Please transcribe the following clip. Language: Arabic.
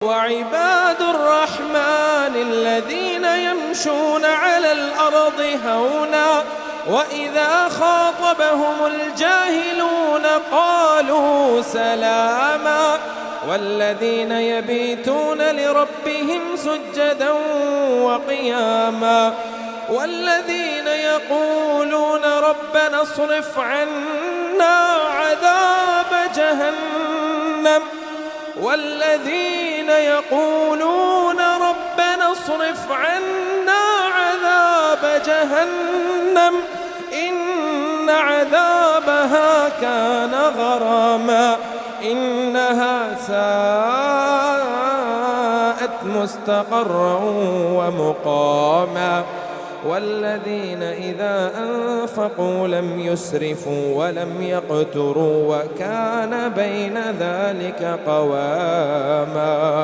وعباد الرحمن الذين يمشون على الأرض هونا وإذا خاطبهم الجاهلون قالوا سلاما والذين يبيتون لربهم سجدا وقياما والذين يقولون ربنا اصرف عنا عذاب جهنم والذين يقولون ربنا اصرف عنا عذاب جهنم إن عذابها كان غراما إنها ساءت مستقرا ومقاما والذين إذا أنفقوا لم يسرفوا ولم يقتروا وكان بين ذلك قواما